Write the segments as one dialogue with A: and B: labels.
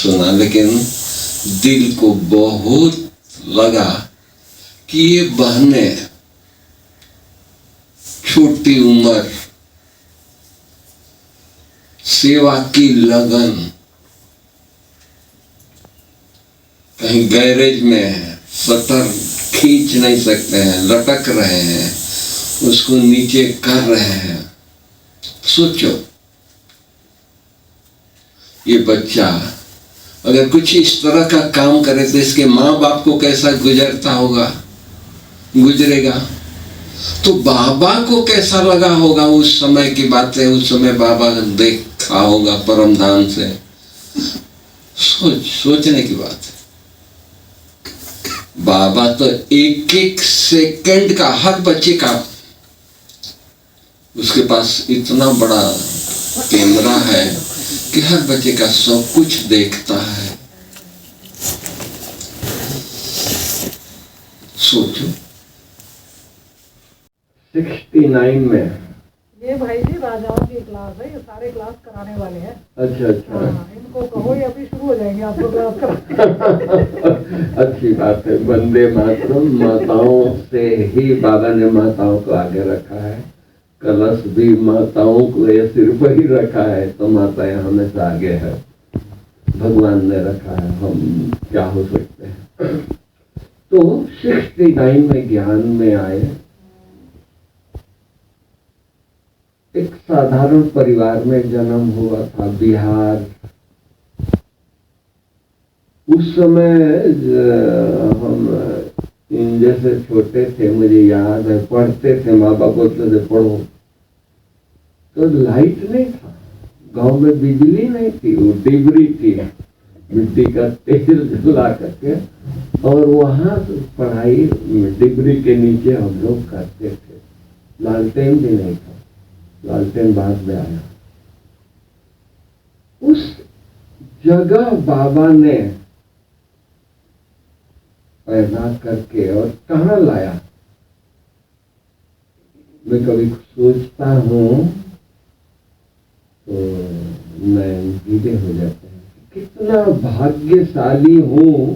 A: सुना, लेकिन दिल को बहुत लगा कि ये बहनें छोटी उम्र, सेवा की लगन, कहीं गैरेज में है, पत्थर खींच नहीं सकते हैं, लटक रहे हैं, उसको नीचे कर रहे हैं। सोचो ये बच्चा अगर कुछ इस तरह का काम करे तो इसके माँ बाप को कैसा गुजरेगा। तो बाबा को कैसा लगा होगा उस समय की बातें, उस समय बाबा देखा होगा परम धाम से। सोचने की बात है। बाबा तो एक एक सेकंड का, हर बच्चे का, उसके पास इतना बड़ा कैमरा है कि हर बच्चे का सब कुछ देखता है। सोचो 69 में
B: ये भाई जी राजाओं की क्लास है, ये सारे क्लास कराने वाले हैं।
A: अच्छा अच्छा।
B: इनको कहो ये अभी शुरू हो जाएंगे आपको क्लास कराने।
A: अच्छी बात है। वंदे मातरम। माताओं से ही बाबा ने माताओं को आगे रखा है, कलश भी माताओं को ये सिर्फ ही रखा है, तो माताएं हमेशा आगे है, भगवान ने रखा है, हम क्या हो सकते हैं। तो 69 में ज्ञान में आए। एक साधारण परिवार में जन्म हुआ था, बिहार। उस समय हम जैसे छोटे थे, मुझे याद है, पढ़ते थे, माँ बाप बोलते थे पढ़ो, तो लाइट नहीं था, गांव में बिजली नहीं थी, वो डिबरी थी, मिट्टी का तेल जला करके, और वहां पढ़ाई डिबरी के नीचे हम लोग करते थे। लालटेन भी नहीं था, लालटेन बाद में आया। उस जगह बाबा ने पैदा करके और कहाँ लाया, मैं कभी सोचता हूँ तो मैं गीले हो जाते हैं, कितना भाग्यशाली हूँ,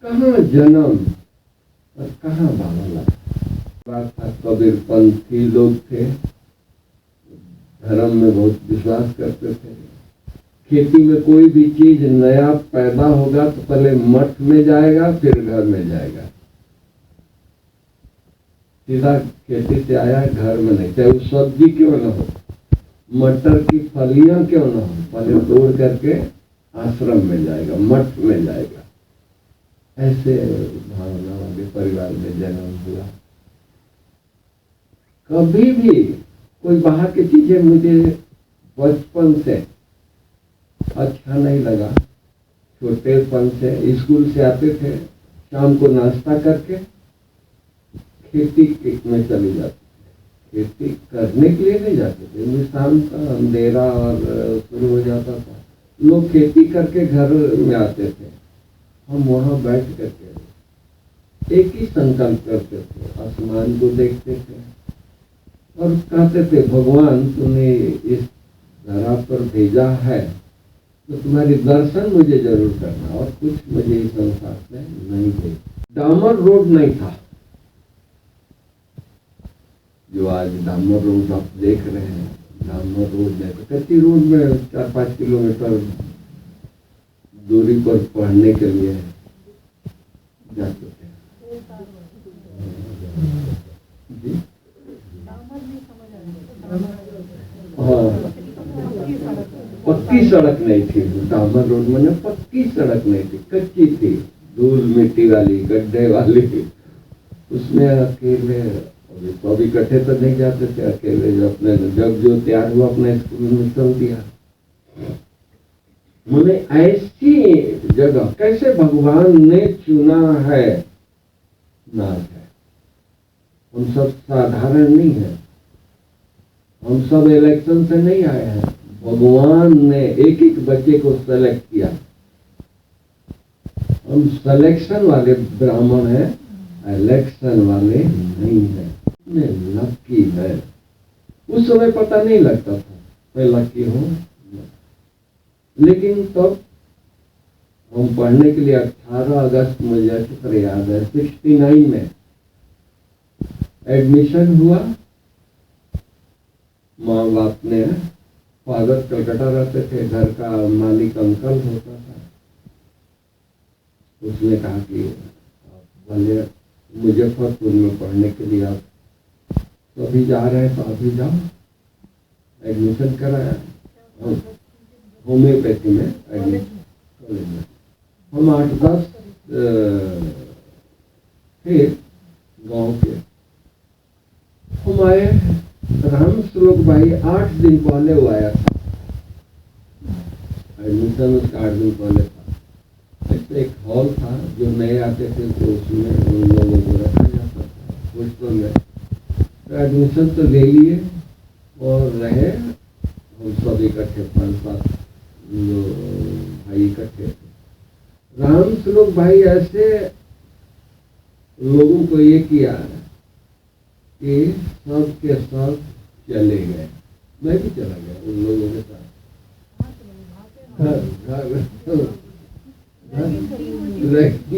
A: कहाँ जन्म और कहाँ बाबा लाया। बात था, कबीरपंथी लोग थे, धर्म में बहुत विश्वास करते थे। खेती में कोई भी चीज नया पैदा होगा तो पहले मठ में जाएगा, फिर घर में जाएगा। सीधा खेती से आया, घर में नहीं, चाहे वो सब्जी क्यों न हो, मटर की फलियां क्यों न हो, पहले तोड़ करके आश्रम में जाएगा, मठ में जाएगा। ऐसे भावना वाले परिवार में जन्म हुआ। कभी भी कोई बाहर की चीजें मुझे बचपन से अच्छा नहीं लगा। छोटेपन से स्कूल से आते थे, शाम को नाश्ता करके खेती में चले जाते थे। खेती करने के लिए नहीं जाते थे, शाम का अंधेरा और शुरू हो जाता था, लोग खेती करके घर में आते थे, हम वहाँ बैठ करके एक ही संकल्प करते थे, आसमान को देखते थे और कहते थे, भगवान तूने इस धरा पर भेजा है तो तुम्हारी दर्शन मुझे जरूर करना, और कुछ मुझे इस संसार से नहीं दे। डामर रोड नहीं था, जो आज डामर रोड आप देख रहे हैं, डामर रोड नहीं था। कच्ची रोड में 4-5 किलोमीटर दूरी पर पढ़ने के लिए जाते थे। जी हाँ, पक्की सड़क नहीं थी, डामर रोड में पक्की सड़क नहीं थी, कच्ची थी, धूल मिट्टी वाली, गड्ढे वाली। उसमें अकेले, तो अभी इकट्ठे तो नहीं जाते थे, अकेले जो अपने जब जो तैयार हुआ अपने स्कूल में चल दिया। मुझे ऐसी जगह कैसे भगवान ने चुना है, नाज है। हम सब साधारण नहीं है, हम सब इलेक्शन से नहीं आए हैं, भगवान ने एक एक बच्चे को सेलेक्ट किया। हम सिलेक्शन वाले ब्राह्मण हैं, इलेक्शन वाले नहीं है। मैं लकी है, उस समय पता नहीं लगता था मैं लकी हूँ, लेकिन तब हम पढ़ने के लिए 18 अगस्त मुझे अच्छी तरह याद है 69 में एडमिशन हुआ। माँ बाप ने, फादर कलकत्ता रहते थे, घर का मालिक अंकल होता था। उसने कहा कि आप भले मुजफ्फरपुर में पढ़ने के लिए आप तो अभी जा रहे हैं तो अभी जाओ। एडमिशन कराया होम्योपैथी में एडमिशन कॉलेज में। हम 8-10 थे गांव के। हम आए, राम श्लोक भाई 8 दिन पहले वो आया था, एडमिशन उसका 8 दिन पहले था। ऐसे एक हॉल था जो नए आते थे तो उसमें उन लोगों को रखा जाता था हॉस्टल में। तो एडमिशन तो ले लिए और रहे हम सब इकट्ठे 5-7 भाई इकट्ठे थे। राम श्लोक भाई ऐसे लोगों को ये किया कि सब के सब चले गए। मैं भी चला गया उन लोगों के साथ।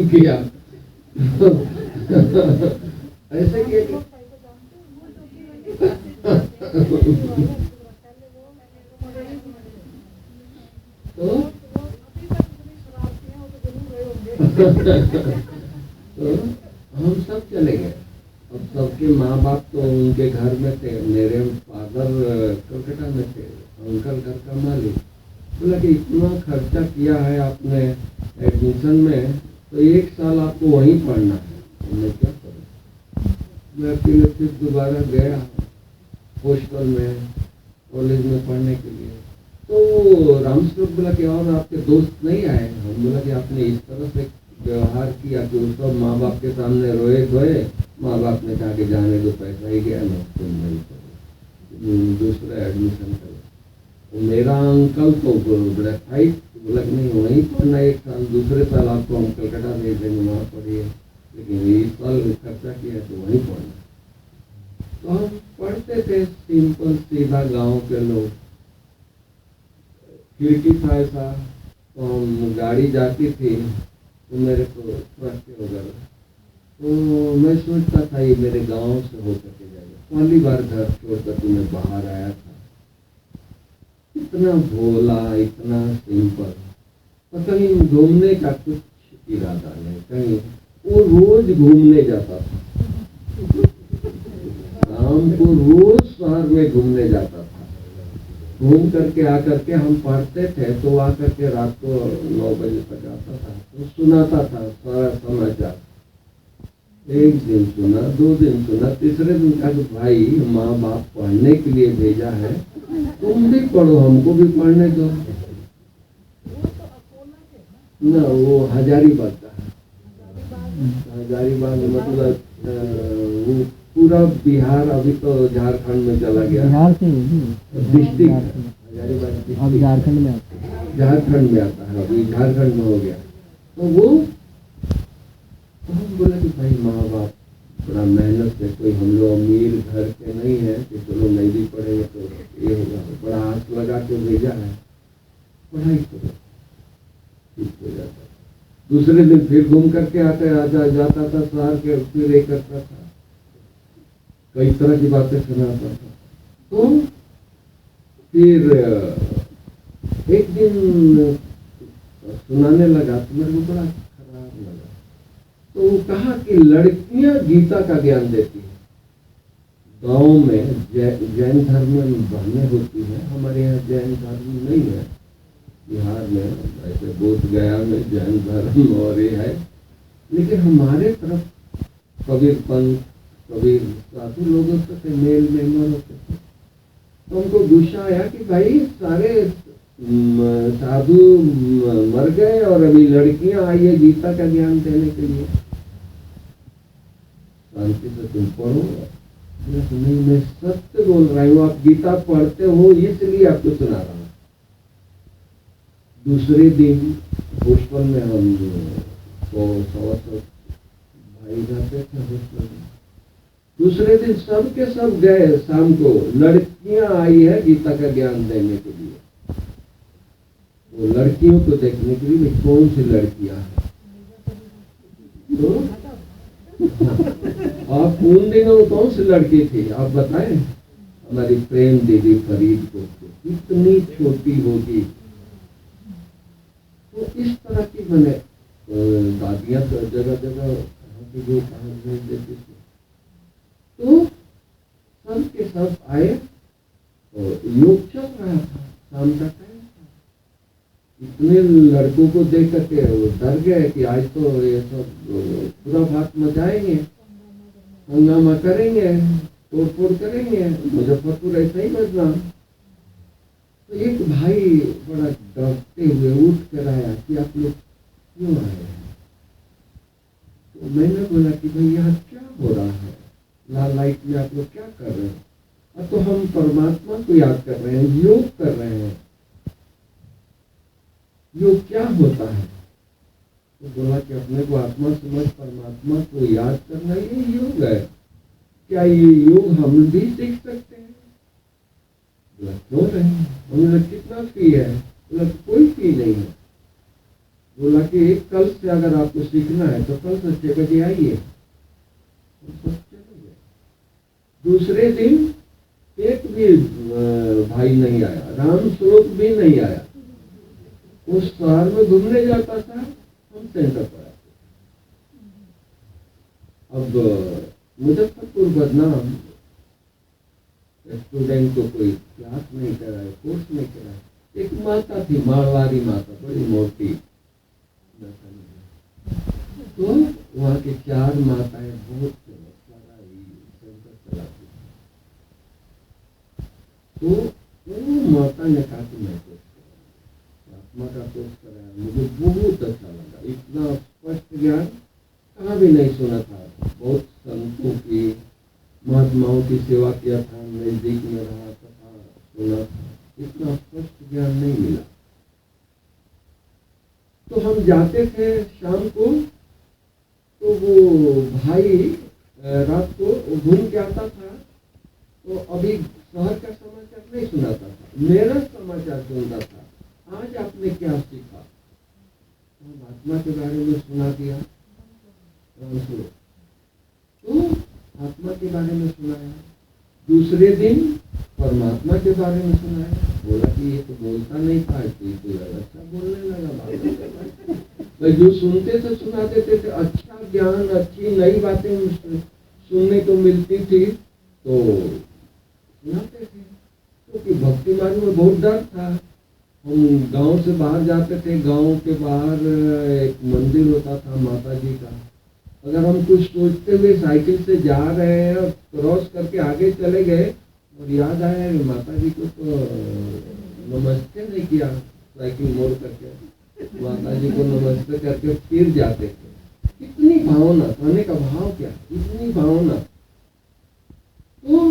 A: किया ऐसे किया तो हम सब चले गए। अब सबके माँ बाप तो उनके घर में थे। मेरे फादर कलकत्ता में थे, अंकल घर का मालिक। बोला कि इतना खर्चा किया है आपने एडमिशन में तो 1 साल आपको वहीं पढ़ना है। मैं क्या करूँ? मैं अकेले फिर दोबारा गया हॉस्टल में कॉलेज में पढ़ने के लिए। तो रामश्लोक बोला कि और आपके दोस्त नहीं आए? हम बोला कि आपने इस तरह से व्यवहार किया कि उस सब माँ बाप के सामने रोए धोए। माँ बाप ने कहा कि जाने दो, पैसा ही गया ना, तुम नहीं करो, दूसरा एडमिशन करो। तो मेरा अंकल तो बड़ा फाइट, बोला कि नहीं वहीं पढ़ना 1 साल, दूसरे साल आपको हम कलकत्ता भेज देंगे, वहाँ पढ़िए, लेकिन इस साल खर्चा किया तो वहीं पढ़ना। तो हम पढ़ते थे सिंपल सीधा गांव के लोग। खिड़की था ऐसा, तो हम गाड़ी जाती थी तो मेरे को ट्रक वगैरह, तो मैं सोचता था ये मेरे गांव से होकर के जाएगा। पहली बार घर छोड़कर तो मैं बाहर आया था। इतना भोला, इतना सिंपल, और कहीं घूमने का कुछ इरादा नहीं। कहीं वो रोज घूमने जाता था, शाम को रोज शहर में घूमने जाता था। घूम करके आकर के हम पढ़ते थे तो आकर के रात को 9 बजे तक आता था तो सुनाता था सारा समाचार। 1 दिन सुना, 2 दिन सुना, तीसरे दिन कहा कि भाई माँ बाप पढ़ने के लिए भेजा है, तुम भी पढ़ो, हमको भी पढ़ने दो ना। वो हजारीबाग का है। हजारीबाग मतलब वो पूरा बिहार, अभी तो झारखंड में चला गया।
C: बिहार से
A: डिस्ट्रिक्ट हजारीबाग
C: अब
A: डिस्ट्रिक्ट
C: झारखंड में आता है।
A: झारखंड में आता है, अभी झारखंड में हो गया। तो वो तो हम बोला कि भाई माँ बाप बड़ा मेहनत से, कोई हम लोग अमीर घर के नहीं है कि चलो नहीं भी पढ़ेंगे तो ये होगा, बड़ा आस लगा के भेजा है, पढ़ाई करो, ठीक हो जाता। दूसरे दिन फिर घूम करके आता जाता था शहर के, फिर एक करता था, कई तरह की बातें सुनाता था। तो फिर एक दिन सुनाने लगा तो मेरे को बड़ा खराब लगा। तो वो कहा कि लड़कियां गीता का ज्ञान देती है। गांव में जैन धर्म में बहनें होती हैं, हमारे यहाँ जैन धर्म नहीं है। बिहार में ऐसे बोध गया में जैन धर्म और ये है, लेकिन हमारे तरफ कबीर पंथ, कबीर साधु लोगों से मेल मेमन होते थे। तो हमको गुस्सा आया कि भाई सारे साधु मर गए और अभी लड़कियां आई है गीता का ज्ञान देने के लिए। शांति से तुम पढ़ो। नहीं, मैं सत्य बोल रहा हूँ, आप गीता पढ़ते हो इसलिए आपको सुना रहा हूँ। दूसरे दिन हॉस्टल में हम 100-125 भाई जाते थे हॉस्टल में। दूसरे दिन सब के सब गए, शाम को लड़कियां आई है गीता का ज्ञान देने के लिए। वो लड़कियों को देखने के लिए भाई कौन सी लड़कियां हैं। तो हाँ, आप उन दिनों कौन सी लड़की थी आप बताएं। हमारी प्रेम दीदी फरीदकोट की कितनी छोटी होगी। तो इस तरह की मैंने दादियां तो जगह जगह जो कहानी देती थी। तो सब के सब आए और योग चल रहा था, शाम का टाइम था। इतने लड़कों को देख करके वो डर गए कि आज तो ये सब पूरा भात मचाएंगे, हंगामा करेंगे, तोड़ फोड़ करेंगे, मुजफ्फरपुर ऐसा ही बजना। तो एक भाई बड़ा डरते हुए उठ कर आया कि आप लोग क्यों आए हैं। तो मैंने बोला कि भाई यहाँ क्या हो रहा है, लाल लाइट में आप लोग क्या कर रहे हैं। तो हम परमात्मा को याद कर रहे हैं, योग कर रहे हैं। योग क्या होता है। तो बोला कि अपने को आत्मा समझ परमात्मा को याद करना ये योग है। क्या ये योग हम भी सीख सकते हैं। बोला क्यों नहीं। हमने कितना फी है। बोला कोई फी नहीं है। बोला कि कल से अगर आपको सीखना है तो कल से 6 बजे आइए। दूसरे दिन एक भी भाई नहीं आया, राम स्वरूप भी नहीं आया। उस शहर में घूमने जाता था, हम सेंटर पर आते। अब मुजफ्फरपुर बदनाम, स्टूडेंट को कोई क्लास नहीं कराए, कोर्स नहीं कराए। एक माता थी, मारवाड़ी माता, बड़ी मोटी। तो वहाँ की 4 माताएं बहुत सारा सेंटर चलाती। तो वो माता ने कहा कि मैं कोर्स कराऊंगा, आत्मा का कोर्स कराया। मुझे बहुत अच्छा लगा। इतना स्पष्ट ज्ञान कहाँ भी नहीं सुना था। बहुत संतों की, महात्माओं की सेवा किया था, नजदीक में रहा था, सुना था, इतना स्पष्ट ज्ञान नहीं मिला। तो हम जाते थे शाम को। तो वो भाई रात को घूम के आता था। तो अभी शहर का समाचार नहीं सुनाता था, मेरा समाचार सुनता था। आज आपने क्या सीखा। तो आत्मा के बारे में सुना दिया। तो आत्मा के बारे में सुनाया। दूसरे दिन परमात्मा के बारे में सुनाया। बोला कि ये तो बोलता नहीं था, तो अच्छा बोलने लगा। भाई जो सुनते थे सुना देते थे। अच्छा ज्ञान, अच्छी नई बातें सुनने को मिलती थी तो सुनाते थे। क्योंकि भक्ति मार्ग में बहुत डर था। हम गांव से बाहर जाते थे। गांव के बाहर एक मंदिर होता था माता जी का। अगर हम कुछ सोचते हुए साइकिल से जा रहे हैं और क्रॉस करके आगे चले गए और याद आया माता जी को तो नमस्ते नहीं किया, साइकिल मोड़ करके माता जी को नमस्ते करके फिर जाते थे। कितनी भावना, कहने का भाव क्या, इतनी भावना। तो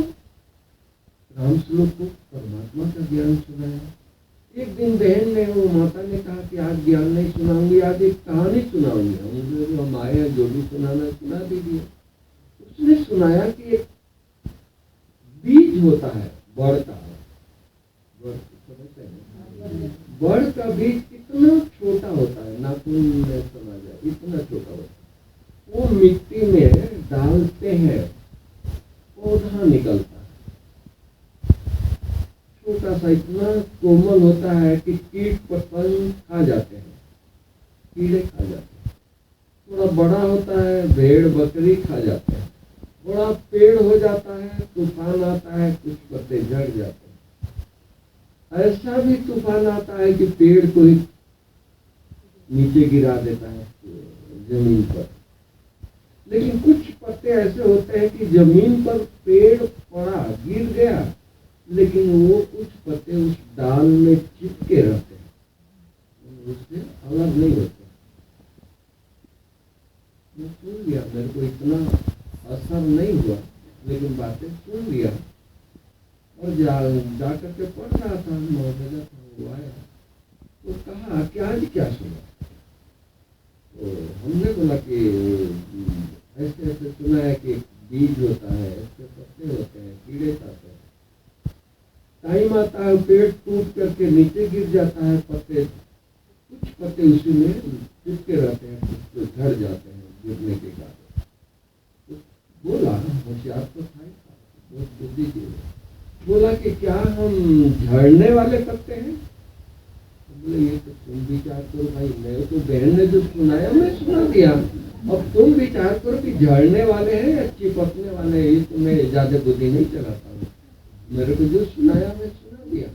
A: राम श्लोक को परमात्मा का ज्ञान सुनाया। एक दिन बहन ने, वो माता ने कहा कि आज ज्ञान नहीं सुनाऊंगी, आज एक कहानी सुनाऊंगी। हम आए हैं, जो भी सुनाना सुना दीजिए। उसने सुनाया कि एक बीज होता है बड़ का। बड़ का बीज कितना छोटा होता है, नाखून में समा जाए, इतना छोटा होता है। वो मिट्टी में डालते हैं, पौधा निकलता है। छोटा सा, इतना कोमल होता है कि कीट पतंग खा जाते हैं, कीड़े खा जाते हैं। थोड़ा बड़ा होता है, भेड़ बकरी खा जाते हैं। बड़ा पेड़ हो जाता है, तूफान आता है, कुछ पत्ते झड़ जाते हैं। ऐसा भी तूफान आता है कि पेड़ को ही नीचे गिरा देता है जमीन पर। लेकिन कुछ पत्ते ऐसे होते हैं कि जमीन पर पेड़ पड़ा, गिर गया, लेकिन वो कुछ पत्ते उस डाल में चिपके रहते हैं, उससे अलग नहीं होते। मैं सुन लिया, मेरे को इतना असर नहीं हुआ, लेकिन बातें सुन लिया। और जा करके पढ़ रहा था, मौजूदा था, वो आया तो कहा कि आज क्या सुना। तो हमने बोला कि ऐसे ऐसे सुना है कि बीज होता है, ऐसे पत्ते होते हैं, कीड़े खाते हैं। टाइम आता है, पेड़ टूट करके नीचे गिर जाता है, पत्ते कुछ पत्ते उसी में चिपके रहते हैं, कुछ झड़ जाते हैं गिरने के कारण। तो बोला, होशियार तो था ही, बहुत बुद्धि की, बोला कि क्या हम झड़ने वाले पत्ते हैं? तो बोले ये तो तुम विचार करो भाई, मैं तो बहन ने जो सुनाया मैं सुना दिया, अब तुम विचार करो कि झड़ने वाले हैं या चिपकने वाले हैं। ये तो मैं ज्यादा बुद्धि नहीं चलाता हूँ, मेरे को जो सुनाया मैं सुना दिया।